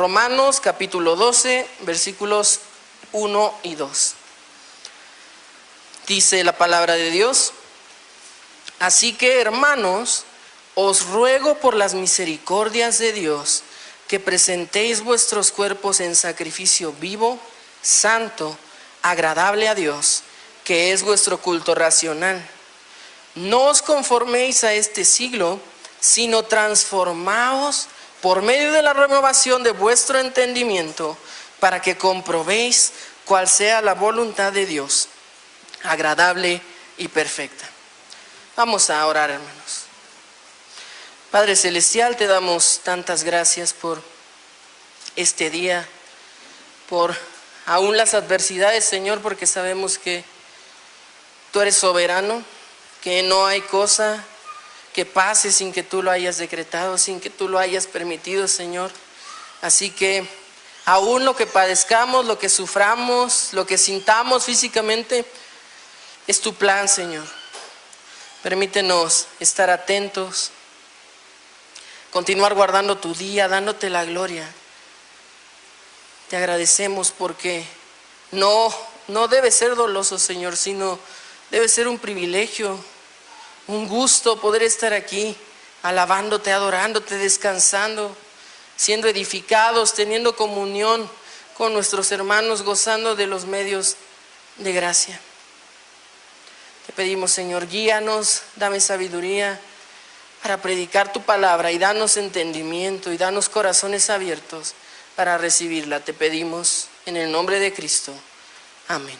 Romanos capítulo 12, versículos 1 y 2. Dice la palabra de Dios: así que, hermanos, os ruego por las misericordias de Dios que presentéis vuestros cuerpos en sacrificio vivo, santo, agradable a Dios, que es vuestro culto racional. No os conforméis a este siglo, sino transformaos por medio de la renovación de vuestro entendimiento, para que comprobéis cuál sea la voluntad de Dios, agradable y perfecta. Vamos a orar, hermanos. Padre Celestial, te damos tantas gracias por este día, por aún las adversidades, Señor, porque sabemos que tú eres soberano, que no hay cosa que pase sin que tú lo hayas decretado, sin que tú lo hayas permitido, Señor. Así que aún lo que padezcamos, lo que suframos, lo que sintamos físicamente, es tu plan, Señor. Permítenos estar atentos, continuar guardando tu día, dándote la gloria. Te agradecemos porque no debe ser doloso, Señor, sino debe ser un privilegio, un gusto poder estar aquí, alabándote, adorándote, descansando, siendo edificados, teniendo comunión con nuestros hermanos, gozando de los medios de gracia. Te pedimos, Señor, guíanos, dame sabiduría para predicar tu palabra y danos entendimiento y danos corazones abiertos para recibirla. Te pedimos en el nombre de Cristo. Amén.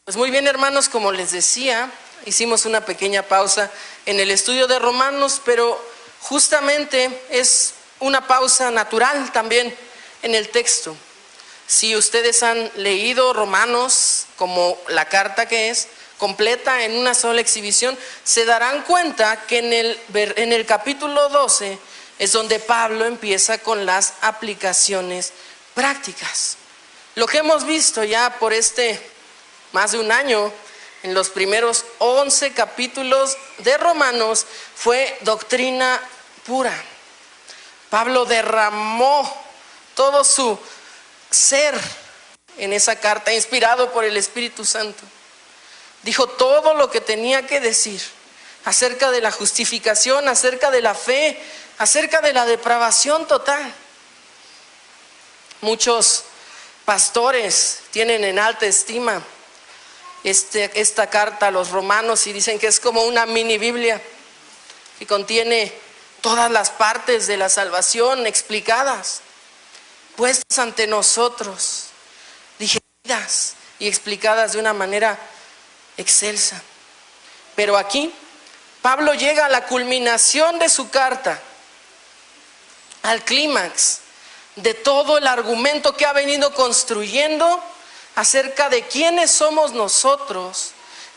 Pues muy bien, hermanos, como les decía, hicimos una pequeña pausa en el estudio de Romanos, pero justamente es una pausa natural también en el texto. Si ustedes han leído Romanos como la carta que es, completa en una sola exhibición, se darán cuenta que en el capítulo 12 es donde Pablo empieza con las aplicaciones prácticas. Lo que hemos visto ya por más de un año, en los primeros 11 capítulos de Romanos, fue doctrina pura. Pablo derramó todo su ser en esa carta, inspirado por el Espíritu Santo. Dijo todo lo que tenía que decir acerca de la justificación, acerca de la fe, acerca de la depravación total. Muchos pastores tienen en alta estima esta carta a los romanos y dicen que es como una mini Biblia que contiene todas las partes de la salvación explicadas, puestas ante nosotros, digeridas y explicadas de una manera excelsa. Pero aquí Pablo llega a la culminación de su carta, al clímax de todo el argumento que ha venido construyendo acerca de quiénes somos nosotros,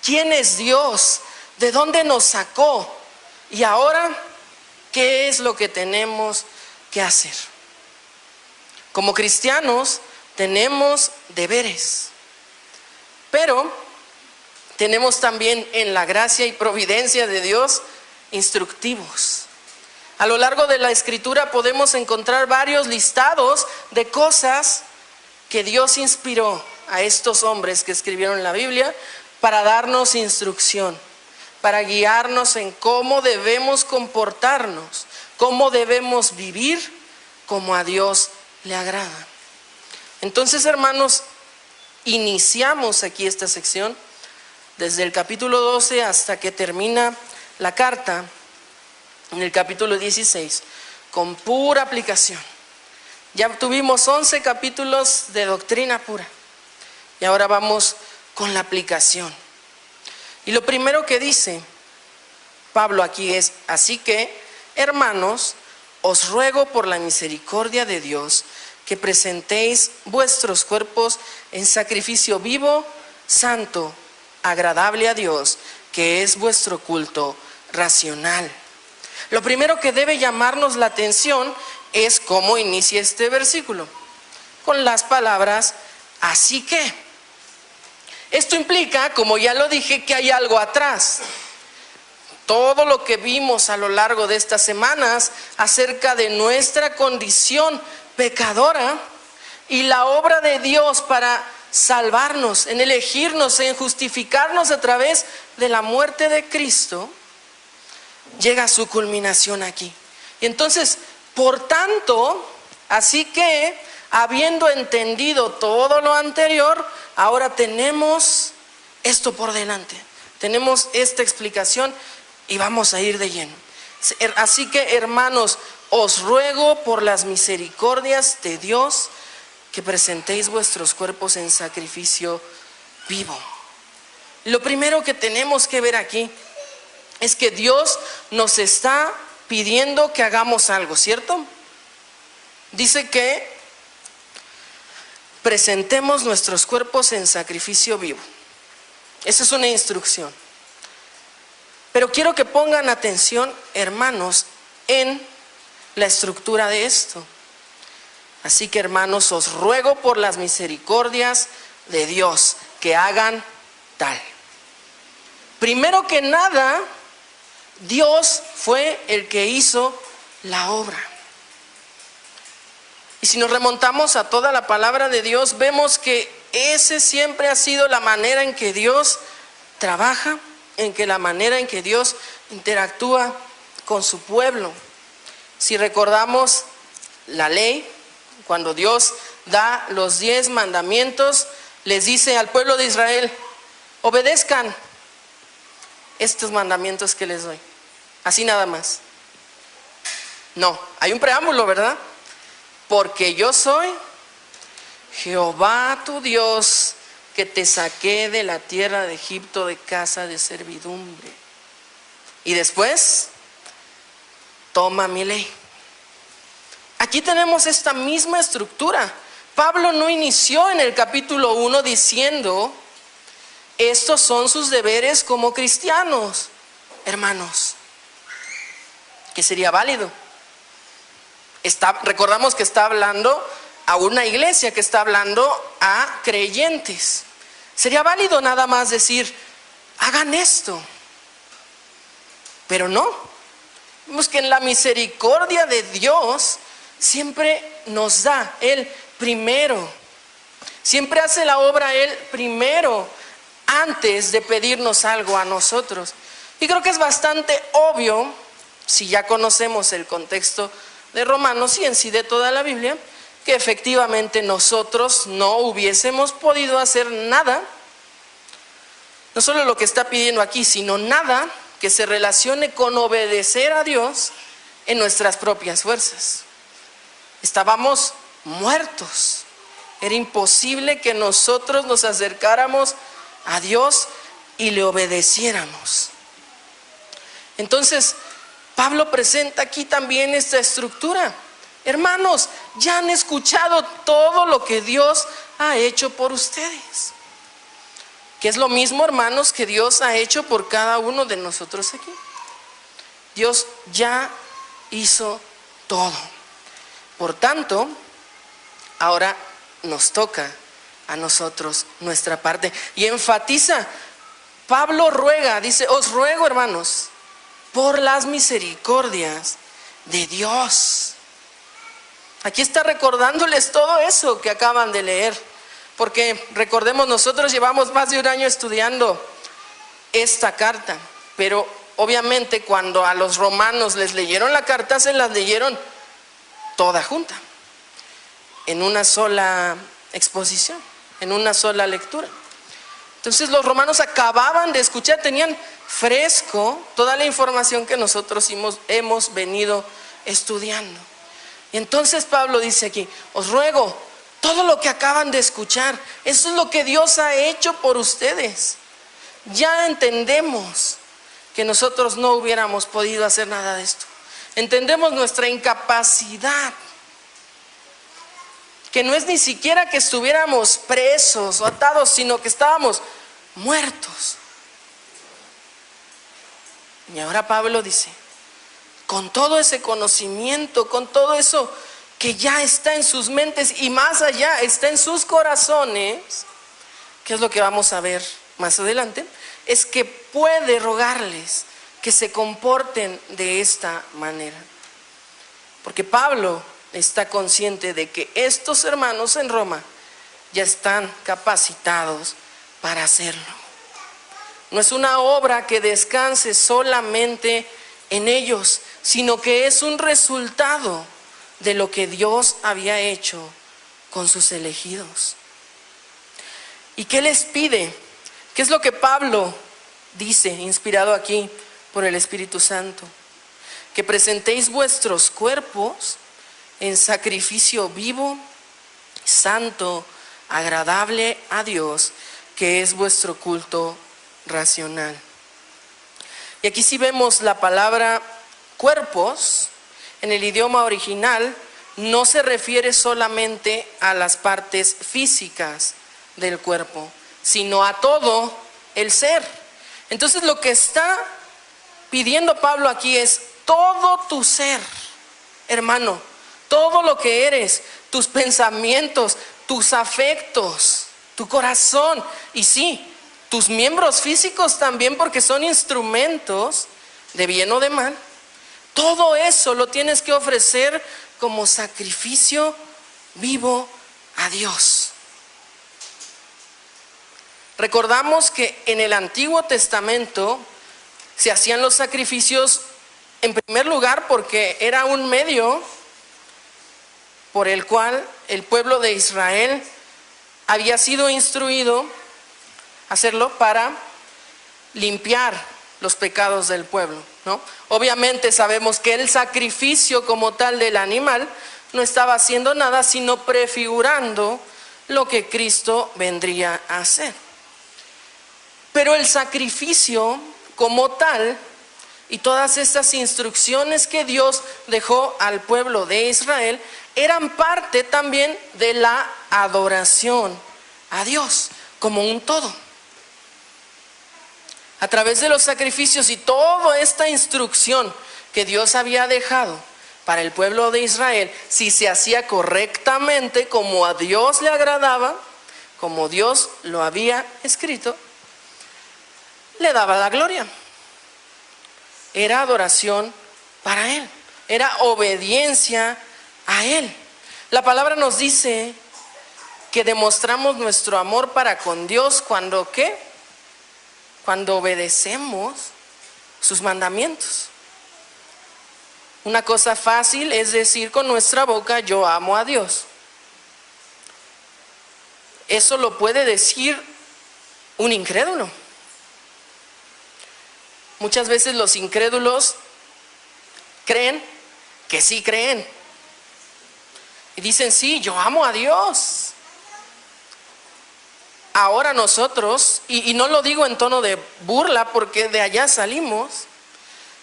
quién es Dios, de dónde nos sacó y ahora qué es lo que tenemos que hacer. Como cristianos tenemos deberes, pero tenemos también en la gracia y providencia de Dios instructivos. A lo largo de la Escritura podemos encontrar varios listados de cosas que Dios inspiró a estos hombres que escribieron la Biblia para darnos instrucción, para guiarnos en cómo debemos comportarnos, cómo debemos vivir como a Dios le agrada. Entonces, hermanos, iniciamos aquí esta sección desde el capítulo 12 hasta que termina la carta en el capítulo 16 con pura aplicación. Ya tuvimos 11 capítulos de doctrina pura y ahora vamos con la aplicación. Y lo primero que dice Pablo aquí es: así que, hermanos, os ruego por la misericordia de Dios que presentéis vuestros cuerpos en sacrificio vivo, santo, agradable a Dios, que es vuestro culto racional. Lo primero que debe llamarnos la atención es cómo inicia este versículo, con las palabras así que. Esto implica, como ya lo dije, que hay algo atrás. todo lo que vimos a lo largo de estas semanas acerca de nuestra condición pecadora y la obra de Dios para salvarnos, en elegirnos, en justificarnos a través de la muerte de Cristo, llega a su culminación aquí. Y entonces, por tanto, así que, habiendo entendido todo lo anterior, ahora tenemos esto por delante, tenemos esta explicación y vamos a ir de lleno. Así que, hermanos, os ruego por las misericordias de Dios que presentéis vuestros cuerpos en sacrificio vivo. Lo primero que tenemos que ver aquí es que Dios nos está pidiendo que hagamos algo, ¿cierto? Dice que presentemos nuestros cuerpos en sacrificio vivo. Esa es una instrucción. Pero quiero que pongan atención, hermanos, en la estructura de esto. Así que, hermanos, os ruego por las misericordias de Dios que hagan tal. Primero que nada, Dios fue el que hizo la obra. Y si nos remontamos a toda la palabra de Dios, vemos que ese siempre ha sido la manera en que Dios trabaja, la manera en que Dios interactúa con su pueblo. Si recordamos la ley, cuando Dios da los 10 mandamientos, les dice al pueblo de Israel: obedezcan estos mandamientos que les doy. Así nada más. No, hay un preámbulo, ¿verdad? Porque yo soy Jehová tu Dios, que te saqué de la tierra de Egipto, de casa de servidumbre. Y después, toma mi ley. Aquí tenemos esta misma estructura. Pablo no inició en el capítulo 1 diciendo: estos son sus deberes como cristianos, hermanos, que sería válido. Recordamos que está hablando a una iglesia, que está hablando a creyentes. Sería válido nada más decir: hagan esto. Pero no. Vemos que en la misericordia de Dios siempre nos da Él primero. Siempre hace la obra Él primero, antes de pedirnos algo a nosotros. Y creo que es bastante obvio, si ya conocemos el contexto de Romanos y en sí de toda la Biblia, que efectivamente nosotros no hubiésemos podido hacer nada, no solo lo que está pidiendo aquí, sino nada que se relacione con obedecer a Dios en nuestras propias fuerzas. Estábamos muertos. Era imposible que nosotros nos acercáramos a Dios y le obedeciéramos. Entonces, Pablo presenta aquí también esta estructura. Hermanos, ya han escuchado todo lo que Dios ha hecho por ustedes. Que es lo mismo, hermanos, que Dios ha hecho por cada uno de nosotros aquí. Dios ya hizo todo. Por tanto, ahora nos toca a nosotros nuestra parte. Y enfatiza, Pablo ruega, dice: os ruego, hermanos, por las misericordias de Dios. Aquí está recordándoles todo eso que acaban de leer. Porque recordemos, nosotros llevamos más de un año estudiando esta carta. Pero obviamente cuando a los romanos les leyeron la carta, se las leyeron toda junta, en una sola exposición, en una sola lectura. Entonces los romanos acababan de escuchar, tenían fresco toda la información que nosotros hemos venido estudiando. Y entonces Pablo dice aquí: os ruego todo lo que acaban de escuchar, eso es lo que Dios ha hecho por ustedes. Ya entendemos que nosotros no hubiéramos podido hacer nada de esto. Entendemos nuestra incapacidad, que no es ni siquiera que estuviéramos presos o atados, sino que estábamos muertos. Y ahora Pablo dice: con todo ese conocimiento, con todo eso que ya está en sus mentes y más allá, está en sus corazones, ¿qué es lo que vamos a ver más adelante? Es que puede rogarles que se comporten de esta manera. Porque Pablo está consciente de que estos hermanos en Roma ya están capacitados para hacerlo. No es una obra que descanse solamente en ellos, sino que es un resultado de lo que Dios había hecho con sus elegidos. ¿Y qué les pide? ¿Qué es lo que Pablo dice, inspirado aquí por el Espíritu Santo? Que presentéis vuestros cuerpos en sacrificio vivo, santo, agradable a Dios, que es vuestro culto racional. Y aquí sí vemos la palabra cuerpos. En el idioma original no se refiere solamente a las partes físicas del cuerpo, sino a todo el ser. Entonces lo que está pidiendo Pablo aquí es todo tu ser, hermano, todo lo que eres, tus pensamientos, tus afectos, tu corazón, y sí, tus miembros físicos también, porque son instrumentos de bien o de mal. Todo eso lo tienes que ofrecer como sacrificio vivo a Dios. Recordamos que en el Antiguo Testamento se hacían los sacrificios en primer lugar porque era un medio por el cual el pueblo de Israel había sido instruido a hacerlo para limpiar los pecados del pueblo, ¿no? Obviamente sabemos que el sacrificio como tal del animal no estaba haciendo nada, sino prefigurando lo que Cristo vendría a hacer. Pero el sacrificio como tal y todas estas instrucciones que Dios dejó al pueblo de Israel eran parte también de la adoración a Dios como un todo. A través de los sacrificios y toda esta instrucción que Dios había dejado para el pueblo de Israel, si se hacía correctamente como a Dios le agradaba, como Dios lo había escrito, le daba la gloria. Era adoración para Él, era obediencia a Él. La palabra nos dice que demostramos nuestro amor para con Dios cuando ¿qué? Cuando obedecemos sus mandamientos. Una cosa fácil es decir con nuestra boca: yo amo a Dios. Eso lo puede decir un incrédulo. Muchas veces los incrédulos creen que sí creen y dicen: sí, yo amo a Dios. Ahora nosotros, y no lo digo en tono de burla porque de allá salimos,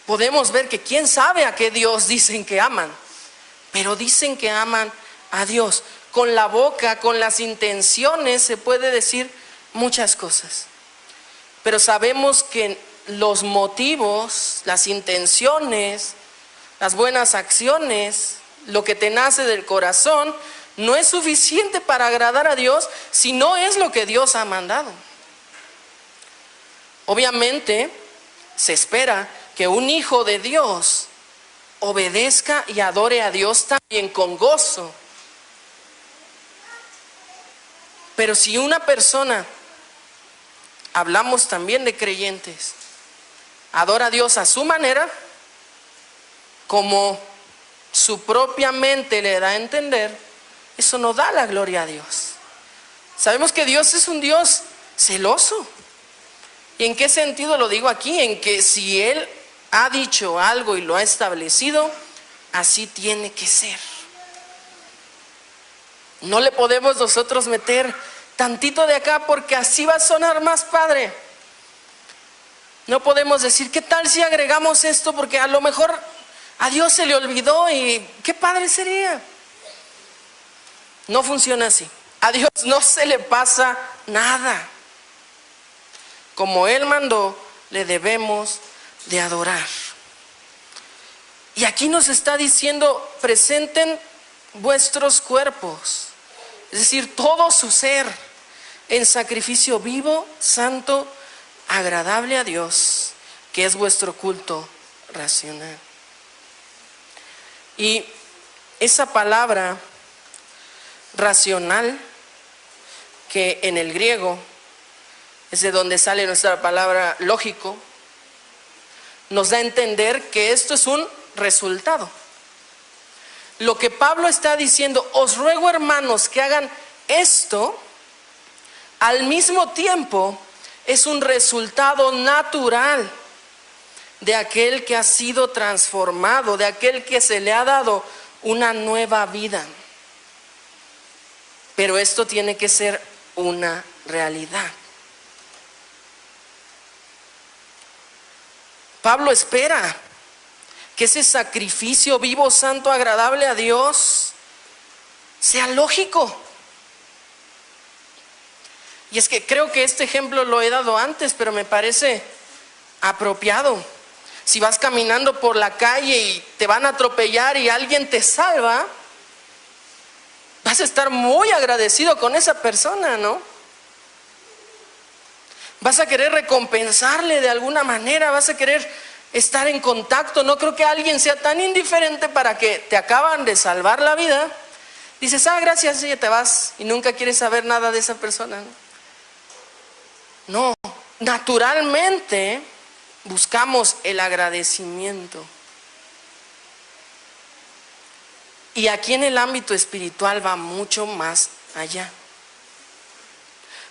podemos ver que quién sabe a qué Dios dicen que aman, pero dicen que aman a Dios. Con la boca, con las intenciones se puede decir muchas cosas, pero sabemos que los motivos, las intenciones, las buenas acciones, lo que te nace del corazón, no es suficiente para agradar a Dios si no es lo que Dios ha mandado. Obviamente, se espera que un hijo de Dios obedezca y adore a Dios también con gozo. Pero si una persona, hablamos también de creyentes, adora a Dios a su manera, como su propia mente le da a entender, eso no da la gloria a Dios. Sabemos que Dios es un Dios celoso. ¿Y en qué sentido lo digo aquí? En que si Él ha dicho algo y lo ha establecido, así tiene que ser. No le podemos nosotros meter tantito de acá porque así va a sonar más padre. No podemos decir: ¿qué tal si agregamos esto? Porque a lo mejor a Dios se le olvidó y qué padre sería. No funciona así. A Dios no se le pasa nada. Como Él mandó, le debemos de adorar. Y aquí nos está diciendo: presenten vuestros cuerpos, es decir, todo su ser, en sacrificio vivo, santo, agradable a Dios, que es vuestro culto racional. Y esa palabra racional, que en el griego es de donde sale nuestra palabra lógico, nos da a entender que esto es un resultado. Lo que Pablo está diciendo, os ruego, hermanos, que hagan esto, al mismo tiempo es un resultado natural de aquel que ha sido transformado, de aquel que se le ha dado una nueva vida. Pero esto tiene que ser una realidad. Pablo espera que ese sacrificio vivo, santo, agradable a Dios sea lógico. Y es que creo que este ejemplo lo he dado antes, pero me parece apropiado. Si vas caminando por la calle y te van a atropellar y alguien te salva, vas a estar muy agradecido con esa persona, ¿no? Vas a querer recompensarle de alguna manera, vas a querer estar en contacto. No creo que alguien sea tan indiferente para que te acaban de salvar la vida. Dices, gracias, y te vas y nunca quieres saber nada de esa persona. No, naturalmente buscamos el agradecimiento. Y aquí en el ámbito espiritual va mucho más allá.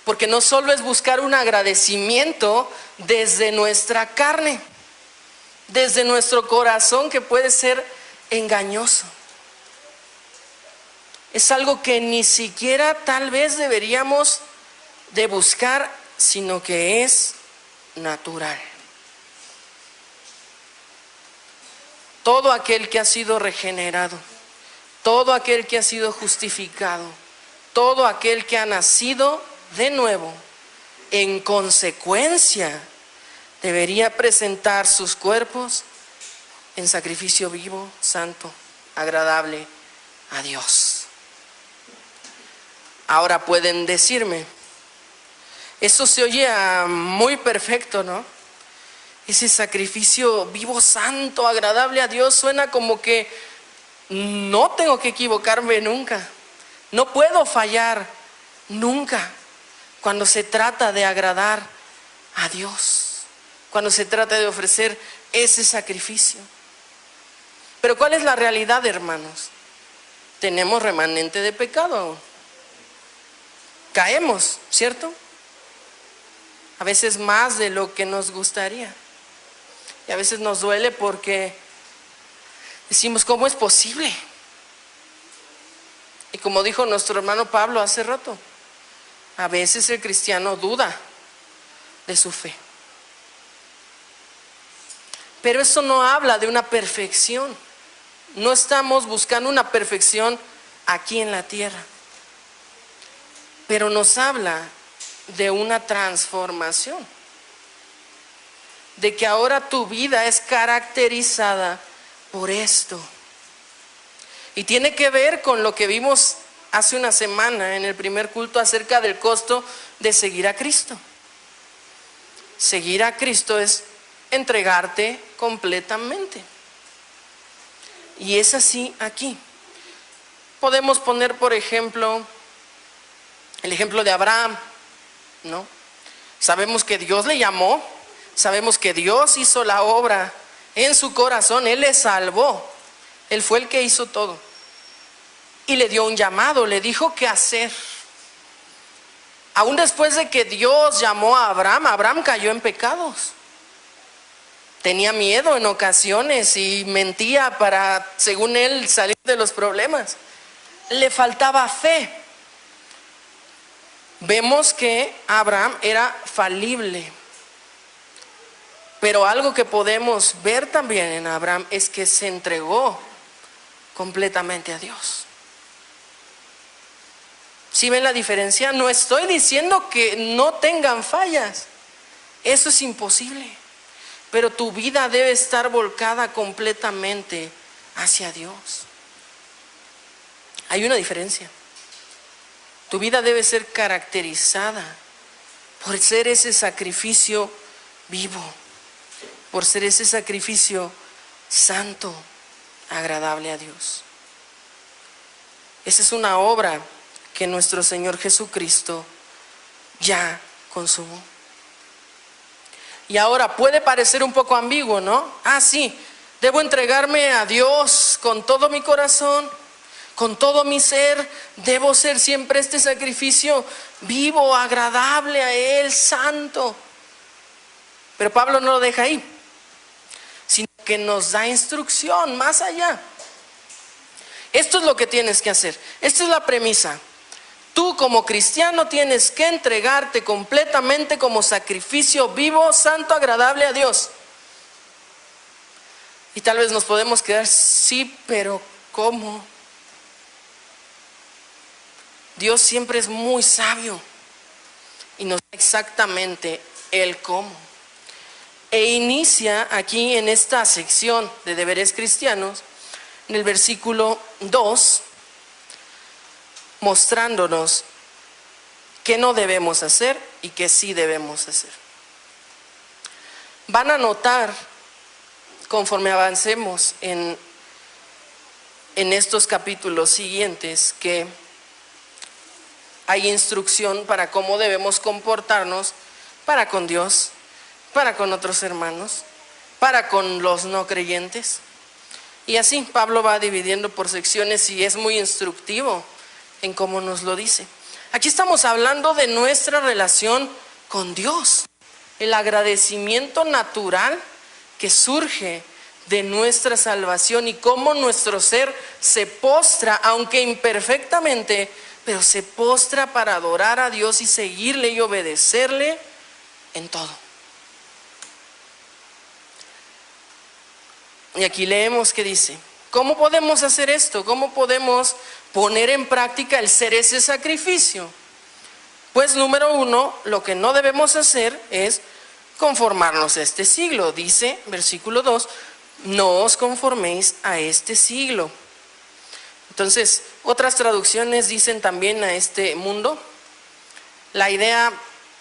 Porque no solo es buscar un agradecimiento desde nuestra carne, desde nuestro corazón, que puede ser engañoso. Es algo que ni siquiera tal vez deberíamos de buscar, sino que es natural. Todo aquel que ha sido regenerado, todo aquel que ha sido justificado, todo aquel que ha nacido de nuevo, en consecuencia, debería presentar sus cuerpos en sacrificio vivo, santo, agradable a Dios. Ahora pueden decirme, eso se oye muy perfecto, ¿no? Ese sacrificio vivo, santo, agradable a Dios suena como que no tengo que equivocarme nunca, no puedo fallar nunca cuando se trata de agradar a Dios, cuando se trata de ofrecer ese sacrificio. Pero ¿cuál es la realidad, hermanos? Tenemos remanente de pecado aún. Caemos, ¿cierto? A veces más de lo que nos gustaría. Y a veces nos duele porque decimos, ¿cómo es posible? Y como dijo nuestro hermano Pablo hace rato, a veces el cristiano duda de su fe. Pero eso no habla de una perfección. No estamos buscando una perfección aquí en la tierra. Pero nos habla de una transformación. De que ahora tu vida es caracterizada por esto. Y tiene que ver con lo que vimos hace una semana en el primer culto acerca del costo de seguir a Cristo. Seguir a Cristo es entregarte completamente. Y es así aquí. Podemos poner, por ejemplo, el ejemplo de Abraham, ¿no? Sabemos que Dios le llamó, sabemos que Dios hizo la obra en su corazón, Él le salvó, Él fue el que hizo todo. Y le dio un llamado, le dijo qué hacer. Aún después de que Dios llamó a Abraham, Abraham cayó en pecados. Tenía miedo en ocasiones y mentía para, según él, salir de los problemas. Le faltaba fe. Vemos que Abraham era falible. Pero algo que podemos ver también en Abraham es que se entregó completamente a Dios. ¿Sí ven la diferencia? No estoy diciendo que no tengan fallas. Eso es imposible. Pero tu vida debe estar volcada completamente hacia Dios. Hay una diferencia. Tu vida debe ser caracterizada por ser ese sacrificio vivo, por ser ese sacrificio santo, agradable a Dios. Esa es una obra que nuestro Señor Jesucristo ya consumó. Y ahora puede parecer un poco ambiguo, ¿no? Sí, debo entregarme a Dios con todo mi corazón, con todo mi ser. Debo ser siempre este sacrificio vivo, agradable a Él, santo. Pero Pablo no lo deja ahí, sino que nos da instrucción más allá. Esto es lo que tienes que hacer. Esta es la premisa. Tú como cristiano tienes que entregarte completamente como sacrificio vivo, santo, agradable a Dios. Y tal vez nos podemos quedar, sí, pero ¿cómo? Dios siempre es muy sabio y nos da exactamente el cómo. E inicia aquí en esta sección de deberes cristianos, en el versículo 2, mostrándonos qué no debemos hacer y qué sí debemos hacer. Van a notar, conforme avancemos en estos capítulos siguientes, que hay instrucción para cómo debemos comportarnos para con Dios, para con otros hermanos, para con los no creyentes. Y así Pablo va dividiendo por secciones y es muy instructivo en cómo nos lo dice. Aquí estamos hablando de nuestra relación con Dios, el agradecimiento natural que surge de nuestra salvación y cómo nuestro ser se postra, aunque imperfectamente, pero se postra para adorar a Dios y seguirle y obedecerle en todo. Y aquí leemos que dice, ¿cómo podemos hacer esto? ¿Cómo podemos poner en práctica el ser ese sacrificio? Pues número 1, lo que no debemos hacer es conformarnos a este siglo. Dice, versículo 2, no os conforméis a este siglo. Entonces, otras traducciones dicen también a este mundo. La idea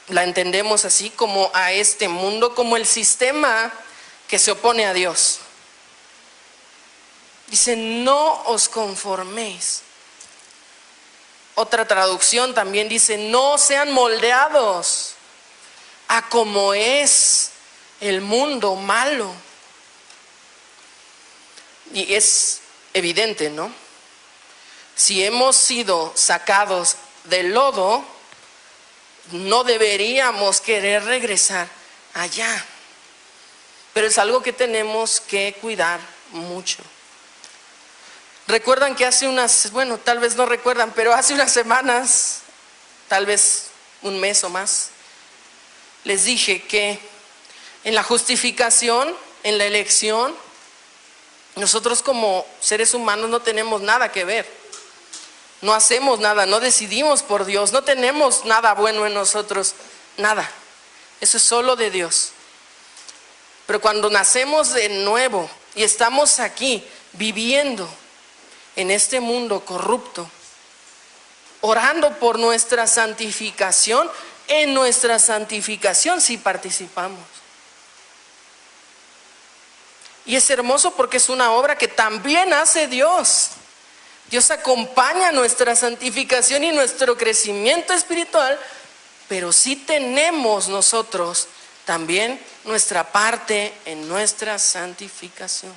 la entendemos así, como a este mundo, como el sistema que se opone a Dios. Dice, no os conforméis. Otra traducción también dice, no sean moldeados a como es el mundo malo. Y es evidente, ¿no? Si hemos sido sacados del lodo, no deberíamos querer regresar allá. Pero es algo que tenemos que cuidar mucho. Recuerdan que tal vez no recuerdan, pero hace unas semanas, tal vez un mes o más, les dije que en la justificación, en la elección, nosotros como seres humanos no tenemos nada que ver. No hacemos nada, no decidimos por Dios, no tenemos nada bueno en nosotros, nada. Eso es solo de Dios. Pero cuando nacemos de nuevo y estamos aquí viviendo en este mundo corrupto, orando por nuestra santificación, en nuestra santificación sí participamos. Y es hermoso porque es una obra que también hace Dios. Dios acompaña nuestra santificación y nuestro crecimiento espiritual, pero sí tenemos nosotros también nuestra parte en nuestra santificación.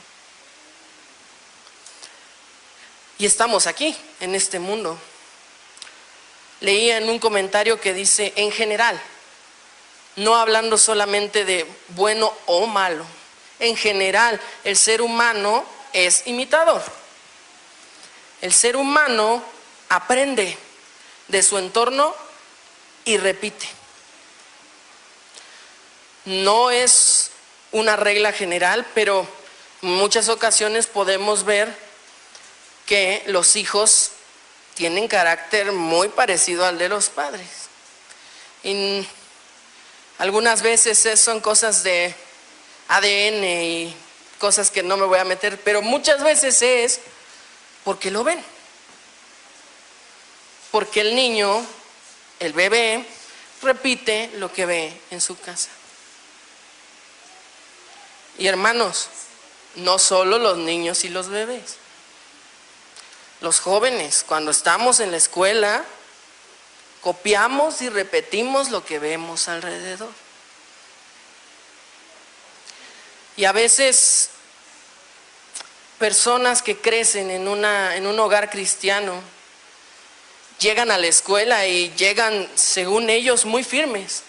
Y estamos aquí, en este mundo. Leía en un comentario que dice, en general, no hablando solamente de bueno o malo, en general el ser humano es imitador. El ser humano aprende de su entorno y repite. No es una regla general, pero en muchas ocasiones podemos ver que los hijos tienen carácter muy parecido al de los padres. Y algunas veces son cosas de ADN y cosas que no me voy a meter, pero muchas veces es porque lo ven. Porque el niño, el bebé, repite lo que ve en su casa. Y hermanos, no solo los niños y los bebés. Los jóvenes, cuando estamos en la escuela, copiamos y repetimos lo que vemos alrededor. Y a veces personas que crecen en un hogar cristiano llegan a la escuela y llegan, según ellos, muy firmes,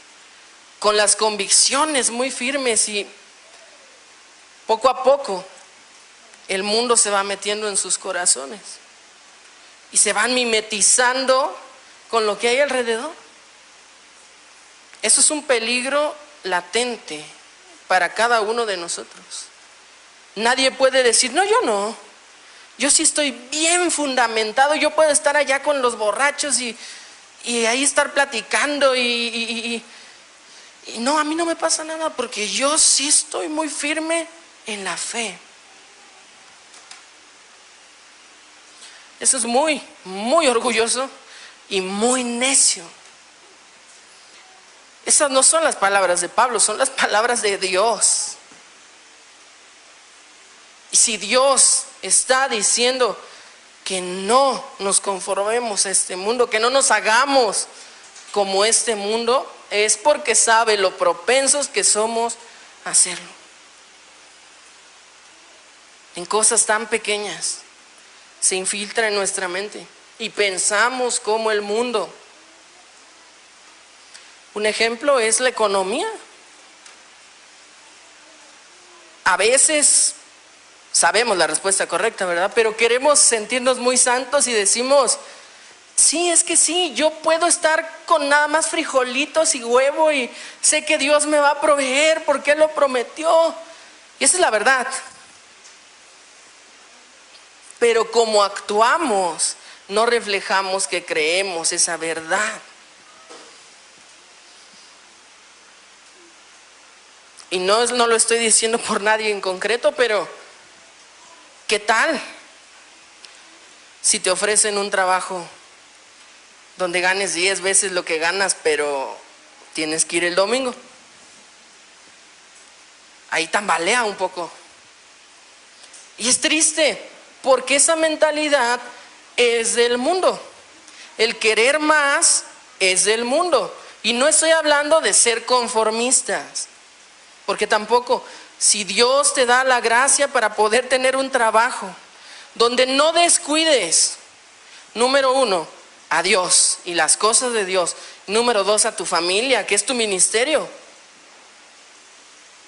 con las convicciones muy firmes, y poco a poco el mundo se va metiendo en sus corazones y se van mimetizando con lo que hay alrededor. Eso es un peligro latente para cada uno de nosotros. Nadie puede decir, no, yo no. Yo sí estoy bien fundamentado, yo puedo estar allá con los borrachos y ahí estar platicando y no, a mí no me pasa nada porque yo sí estoy muy firme en la fe. Eso es muy, muy orgulloso y muy necio. Esas no son las palabras de Pablo, son las palabras de Dios. Y si Dios está diciendo que no nos conformemos a este mundo, que no nos hagamos como este mundo, es porque sabe lo propensos que somos a hacerlo. En cosas tan pequeñas se infiltra en nuestra mente y pensamos como el mundo. Un ejemplo es la economía. A veces sabemos la respuesta correcta, ¿verdad? Pero queremos sentirnos muy santos y decimos, sí, es que sí, yo puedo estar con nada más frijolitos y huevo y sé que Dios me va a proveer porque Él lo prometió. Y esa es la verdad. Pero como actuamos, no reflejamos que creemos esa verdad. Y no lo estoy diciendo por nadie en concreto, pero ¿qué tal si te ofrecen un trabajo donde ganes 10 veces lo que ganas, pero tienes que ir el domingo? Ahí tambalea un poco. Y es triste, porque esa mentalidad es del mundo. El querer más es del mundo. Y no estoy hablando de ser conformistas, porque tampoco, si Dios te da la gracia para poder tener un trabajo donde no descuides, número 1, a Dios y las cosas de Dios, número 2, a tu familia, que es tu ministerio,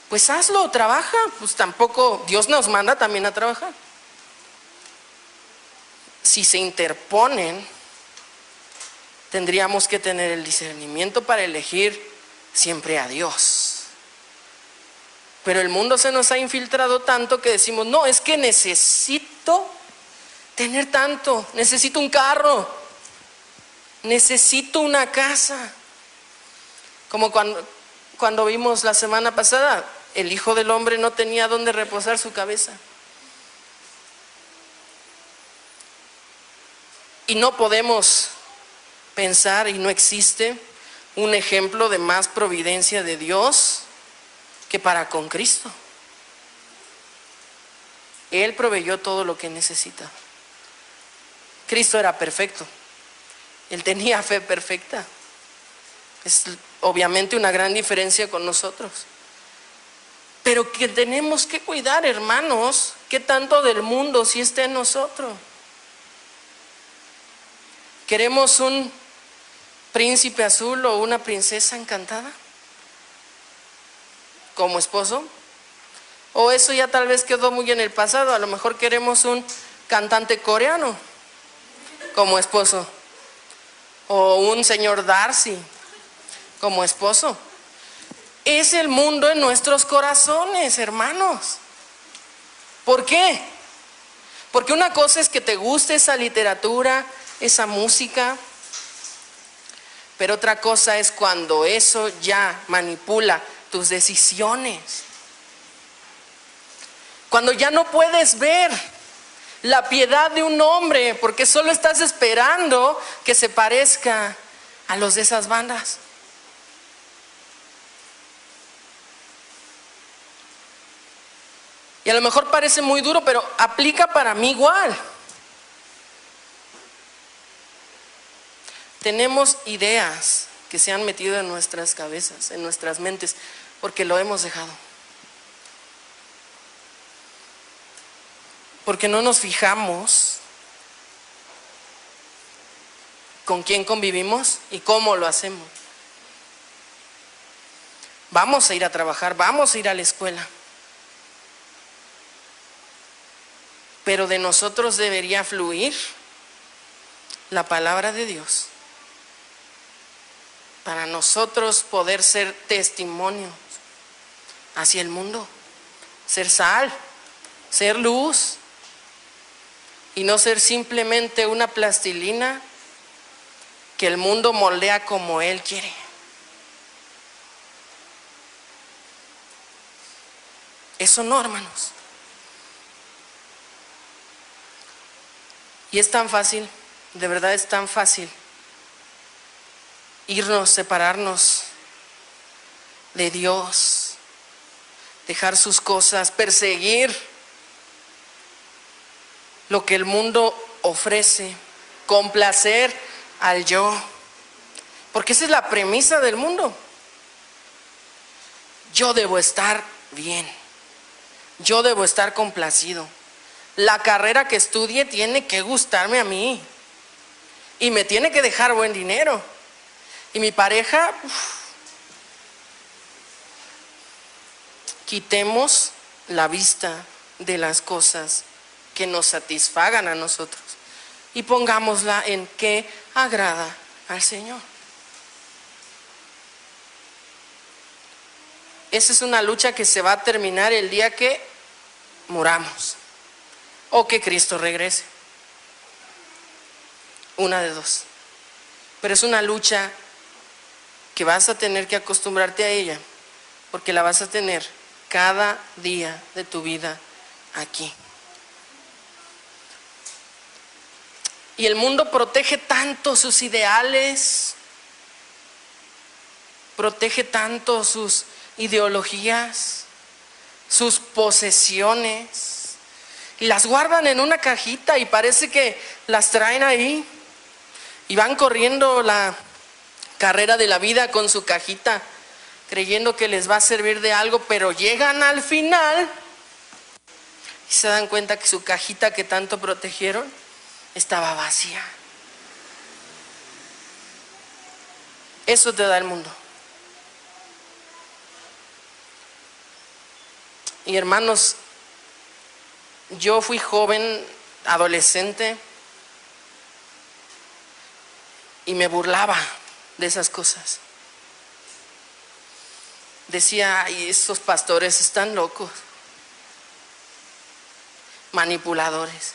pues hazlo, trabaja. Pues tampoco, Dios nos manda también a trabajar. Si se interponen, tendríamos que tener el discernimiento para elegir siempre a Dios. Pero el mundo se nos ha infiltrado tanto que decimos, no, es que necesito tener tanto, necesito un carro, necesito una casa. Como cuando vimos la semana pasada, el Hijo del Hombre no tenía dónde reposar su cabeza. Y no podemos pensar, y no existe un ejemplo de más providencia de Dios que para con Cristo. Él proveyó todo lo que necesita. Cristo era perfecto. Él tenía fe perfecta. Es obviamente una gran diferencia con nosotros. Pero que tenemos que cuidar, hermanos, ¿qué tanto del mundo si está en nosotros? ¿Queremos un príncipe azul o una princesa encantada como esposo? O eso ya tal vez quedó muy en el pasado. A lo mejor queremos un cantante coreano como esposo, o un señor Darcy como esposo. Es el mundo en nuestros corazones, hermanos. ¿Por qué? Porque una cosa es que te guste esa literatura, esa música, pero otra cosa es cuando eso ya manipula tus decisiones. Cuando ya no puedes ver la piedad de un hombre porque solo estás esperando que se parezca a los de esas bandas. Y a lo mejor parece muy duro, pero aplica para mí igual. Tenemos ideas que se han metido en nuestras cabezas, en nuestras mentes, porque lo hemos dejado. Porque no nos fijamos con quién convivimos y cómo lo hacemos. Vamos a ir a trabajar, vamos a ir a la escuela. Pero de nosotros debería fluir la palabra de Dios para nosotros poder ser testimonios hacia el mundo, ser sal, ser luz y no ser simplemente una plastilina que el mundo moldea como él quiere. Eso no, hermanos. Y es tan fácil, de verdad es tan fácil irnos, separarnos de Dios, dejar sus cosas, perseguir lo que el mundo ofrece, complacer al yo, porque esa es la premisa del mundo. Yo debo estar bien, yo debo estar complacido. La carrera que estudie tiene que gustarme a mí y me tiene que dejar buen dinero. Y mi pareja, quitemos la vista de las cosas que nos satisfagan a nosotros y pongámosla en qué agrada al Señor. Esa es una lucha que se va a terminar el día que muramos o que Cristo regrese. Una de dos. Pero es una lucha que vas a tener que acostumbrarte a ella, porque la vas a tener cada día de tu vida aquí. Y el mundo protege tanto sus ideales, protege tanto sus ideologías, sus posesiones, y las guardan en una cajita y parece que las traen ahí y van corriendo la carrera de la vida con su cajita, creyendo que les va a servir de algo, pero llegan al final y se dan cuenta que su cajita que tanto protegieron estaba vacía. Eso te da el mundo. Y hermanos, yo fui joven, adolescente, y me burlaba de esas cosas. Decía, ay, estos pastores están locos, manipuladores.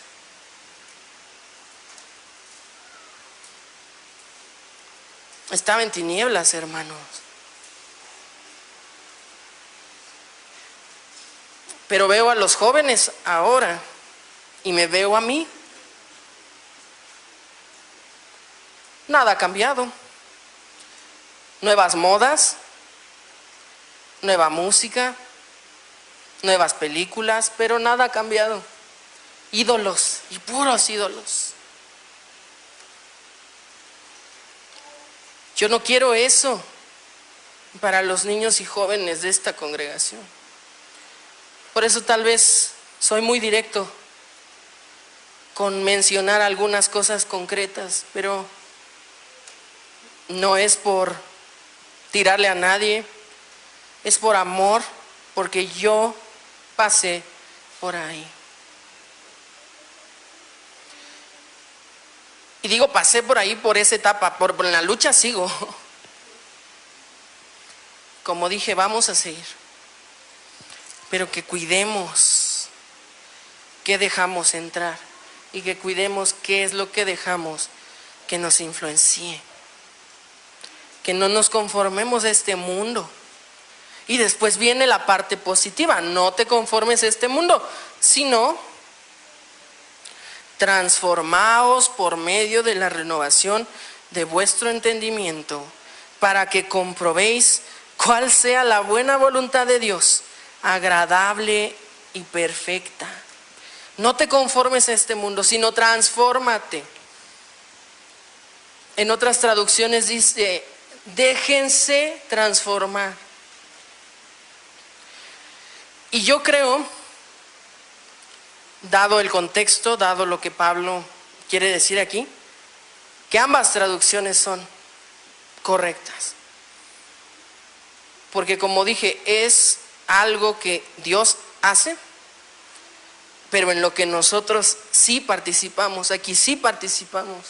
Estaba en tinieblas, hermanos. Pero veo a los jóvenes ahora y me veo a mí. Nada ha cambiado. Nuevas modas, nueva música, nuevas películas, pero nada ha cambiado. Ídolos y puros ídolos. Yo no quiero eso para los niños y jóvenes de esta congregación. Por eso tal vez soy muy directo con mencionar algunas cosas concretas, pero no es por tirarle a nadie, es por amor, porque yo pasé por ahí. Y digo, pasé por ahí, por esa etapa, por la lucha sigo. Como dije, vamos a seguir. Pero que cuidemos qué dejamos entrar y que cuidemos qué es lo que dejamos que nos influencie. Que no nos conformemos a este mundo. Y después viene la parte positiva, no te conformes a este mundo, sino transformaos por medio de la renovación de vuestro entendimiento, para que comprobéis cuál sea la buena voluntad de Dios, agradable y perfecta. No te conformes a este mundo, sino transfórmate. En otras traducciones dice, déjense transformar. Y yo creo, dado el contexto, dado lo que Pablo quiere decir aquí, que ambas traducciones son correctas. Porque como dije, es algo que Dios hace, pero en lo que nosotros sí participamos, aquí sí participamos,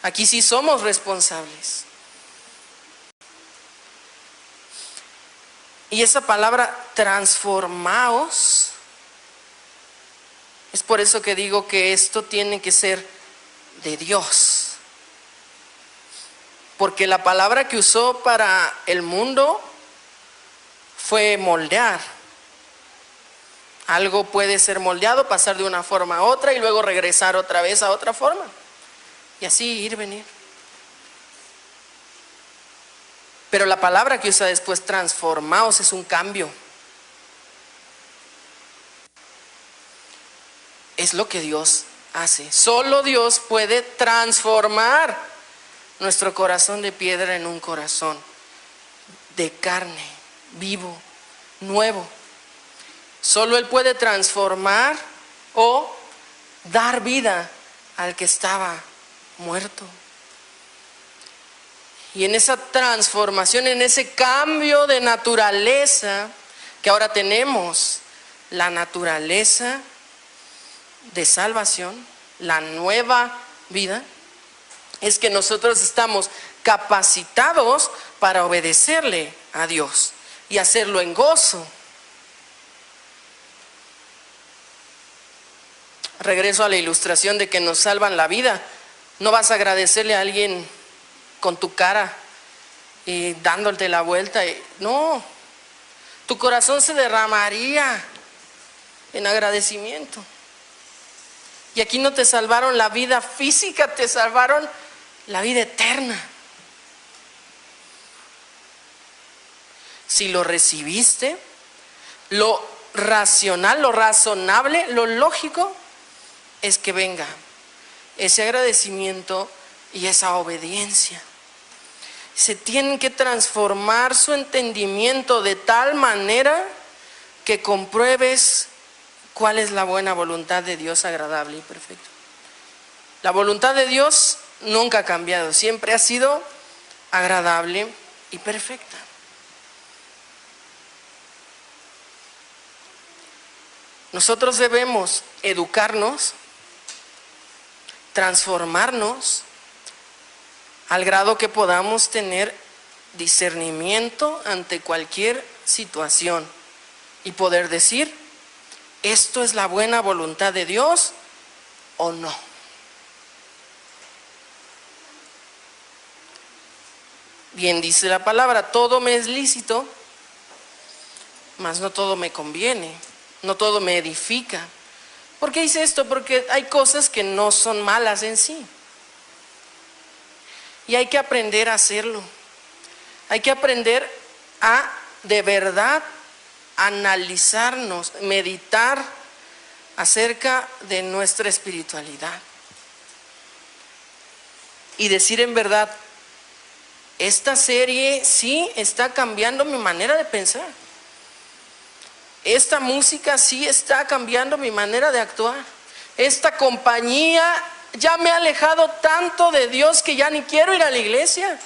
aquí sí somos responsables. Y esa palabra transformaos, es por eso que digo que esto tiene que ser de Dios. Porque la palabra que usó para el mundo fue moldear. Algo puede ser moldeado, pasar de una forma a otra y luego regresar otra vez a otra forma. Y así ir, venir. Pero la palabra que usa después, transformaos, es un cambio. Es lo que Dios hace. Solo Dios puede transformar nuestro corazón de piedra en un corazón de carne, vivo, nuevo. Solo Él puede transformar o dar vida al que estaba muerto. Y en esa transformación, en ese cambio de naturaleza, que ahora tenemos la naturaleza de salvación, la nueva vida, es que nosotros estamos capacitados para obedecerle a Dios y hacerlo en gozo. Regreso a la ilustración de que nos salvan la vida. No vas a agradecerle a alguien con tu cara y dándote la vuelta. No, tu corazón se derramaría en agradecimiento. Y aquí no te salvaron la vida física, te salvaron la vida eterna. Si lo recibiste, lo racional, lo razonable, lo lógico es que venga ese agradecimiento y esa obediencia. Se tienen que transformar su entendimiento de tal manera que compruebes cuál es la buena voluntad de Dios, agradable y perfecta. La voluntad de Dios nunca ha cambiado, siempre ha sido agradable y perfecta. Nosotros debemos educarnos, transformarnos al grado que podamos tener discernimiento ante cualquier situación y poder decir, ¿esto es la buena voluntad de Dios o no? Bien dice la palabra, todo me es lícito, mas no todo me conviene, no todo me edifica. ¿Por qué dice esto? Porque hay cosas que no son malas en sí. Y hay que aprender a hacerlo. Hay que aprender a de verdad analizarnos, meditar acerca de nuestra espiritualidad. Y decir en verdad, esta serie sí está cambiando mi manera de pensar. Esta música sí está cambiando mi manera de actuar. Esta compañía ya me ha alejado tanto de Dios que ya ni quiero ir a la iglesia.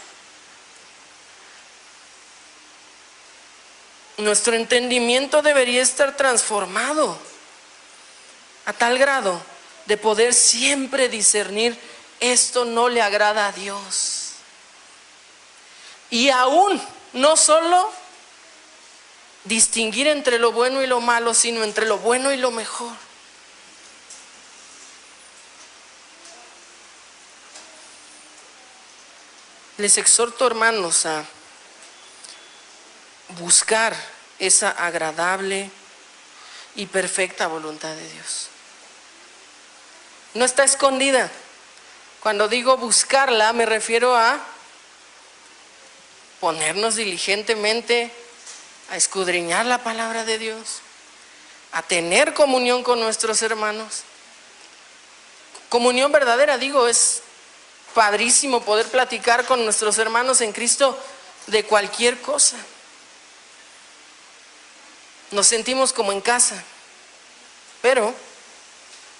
Nuestro entendimiento debería estar transformado a tal grado de poder siempre discernir, esto no le agrada a Dios. Y aún no solo distinguir entre lo bueno y lo malo, sino entre lo bueno y lo mejor. Les exhorto, hermanos, a buscar esa agradable y perfecta voluntad de Dios. No está escondida. Cuando digo buscarla, me refiero a ponernos diligentemente a escudriñar la palabra de Dios, a tener comunión con nuestros hermanos. Comunión verdadera, digo, es padrísimo poder platicar con nuestros hermanos en Cristo de cualquier cosa. Nos sentimos como en casa, pero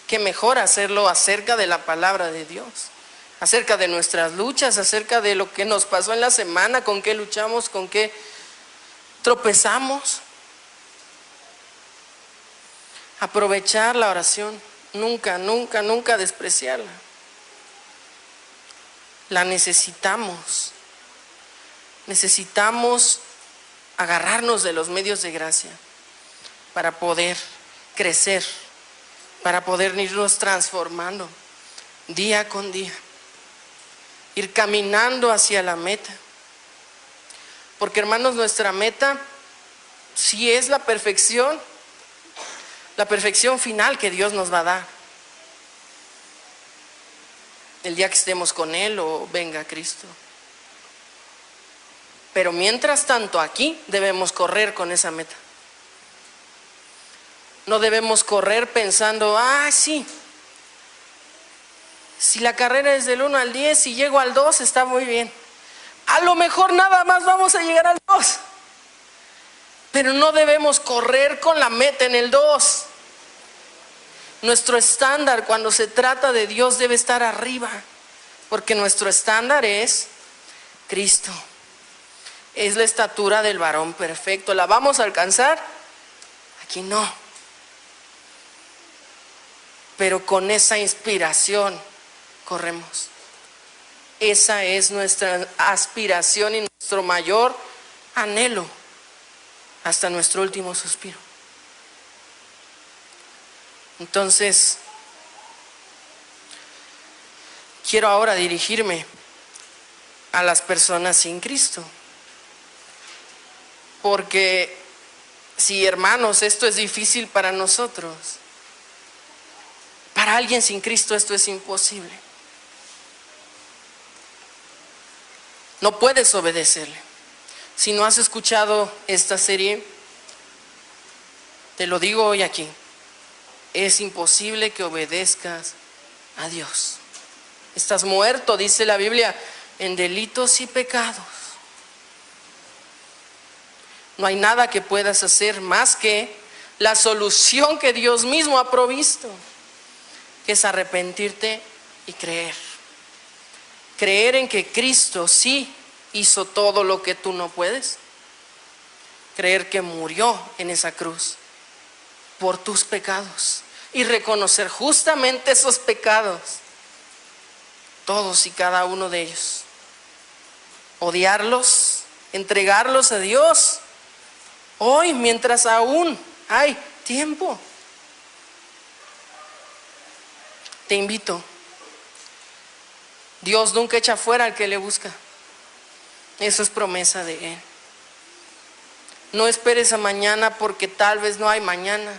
qué mejor hacerlo acerca de la palabra de Dios, acerca de nuestras luchas, acerca de lo que nos pasó en la semana, con qué luchamos, con qué tropezamos. Aprovechar la oración, nunca, nunca, nunca despreciarla. La necesitamos. Necesitamos agarrarnos de los medios de gracia para poder crecer, para poder irnos transformando día con día, ir caminando hacia la meta. Porque, hermanos, nuestra meta sí es la perfección final que Dios nos va a dar el día que estemos con Él o venga Cristo. Pero mientras tanto, aquí debemos correr con esa meta. No debemos correr pensando, sí, si la carrera es del 1 al 10, si llego al 2 está muy bien. A lo mejor nada más vamos a llegar al 2. Pero no debemos correr con la meta en el 2. Nuestro estándar cuando se trata de Dios debe estar arriba, porque nuestro estándar es Cristo. Es la estatura del varón perfecto. ¿La vamos a alcanzar? Aquí no. Pero con esa inspiración corremos. Esa es nuestra aspiración y nuestro mayor anhelo hasta nuestro último suspiro. Entonces, quiero ahora dirigirme a las personas sin Cristo. Porque si, hermanos, esto es difícil para nosotros, para alguien sin Cristo esto es imposible. No puedes obedecerle. Si no has escuchado esta serie, te lo digo hoy aquí. Es imposible que obedezcas a Dios. Estás muerto, dice la Biblia, en delitos y pecados. No hay nada que puedas hacer más que la solución que Dios mismo ha provisto, que es arrepentirte y creer. Creer en que Cristo sí hizo todo lo que tú no puedes. Creer que murió en esa cruz por tus pecados y reconocer justamente esos pecados, todos y cada uno de ellos. Odiarlos, entregarlos a Dios hoy mientras aún hay tiempo. Te invito. Dios nunca echa fuera al que le busca. Eso es promesa de Él. No esperes a mañana porque tal vez no hay mañana.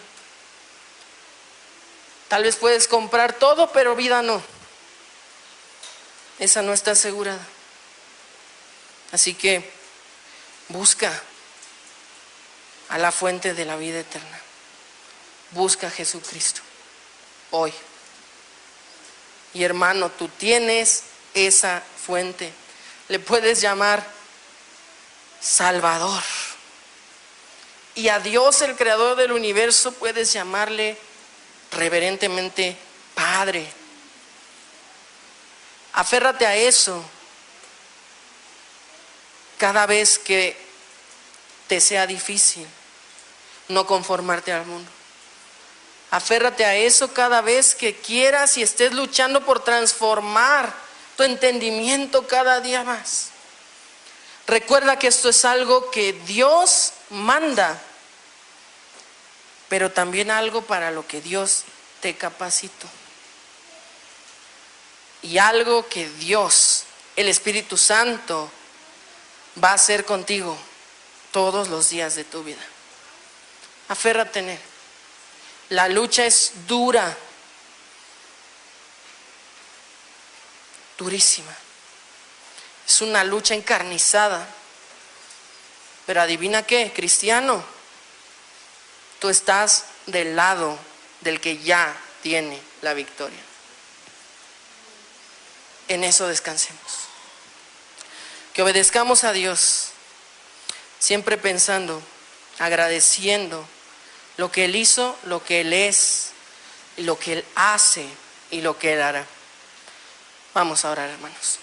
Tal vez puedes comprar todo, pero vida no. Esa no está asegurada. Así que busca a la fuente de la vida eterna. Busca a Jesucristo hoy. Y hermano, tú tienes esa fuente. Le puedes llamar Salvador. Y a Dios, el creador del universo, puedes llamarle reverentemente Padre. Aférrate a eso cada vez que te sea difícil no conformarte al mundo. Aférrate a eso cada vez que quieras y estés luchando por transformar tu entendimiento cada día más. Recuerda que esto es algo que Dios manda, pero también algo para lo que Dios te capacitó. Y algo que Dios, el Espíritu Santo, va a hacer contigo todos los días de tu vida. Aférrate en Él. La lucha es dura, durísima. Es una lucha encarnizada. Pero adivina qué, cristiano, tú estás del lado del que ya tiene la victoria. En eso descansemos. Que obedezcamos a Dios, siempre pensando, agradeciendo lo que Él hizo, lo que Él es, y lo que Él hace y lo que Él hará. Vamos a orar, hermanos.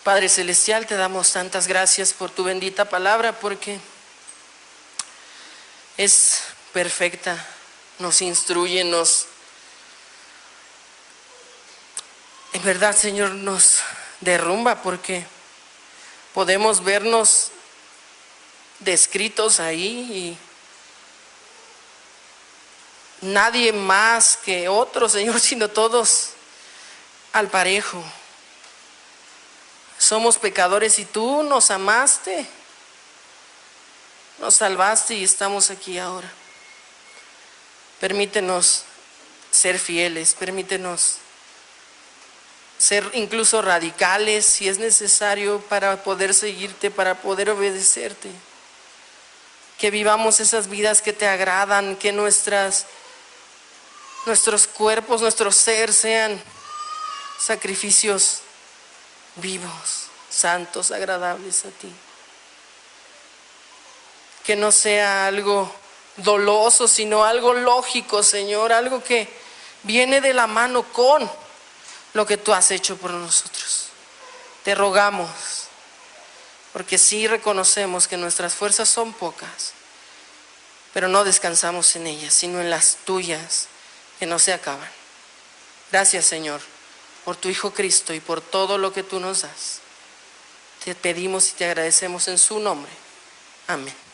Padre Celestial, te damos tantas gracias por tu bendita palabra, porque es perfecta, nos instruye, en verdad, Señor, nos derrumba, porque podemos vernos descritos ahí y nadie más que otro, Señor, sino todos al parejo. Somos pecadores y tú nos amaste, nos salvaste y estamos aquí ahora. Permítenos ser fieles, permítenos ser incluso radicales si es necesario para poder seguirte, para poder obedecerte. Que vivamos esas vidas que te agradan, que nuestros cuerpos, nuestro ser sean sacrificios vivos, santos, agradables a ti. Que no sea algo doloso, sino algo lógico, Señor, algo que viene de la mano con lo que tú has hecho por nosotros. Te rogamos, porque sí reconocemos que nuestras fuerzas son pocas, pero no descansamos en ellas, sino en las tuyas, que no se acaban. Gracias, Señor, por tu Hijo Cristo y por todo lo que tú nos das. Te pedimos y te agradecemos en su nombre. Amén.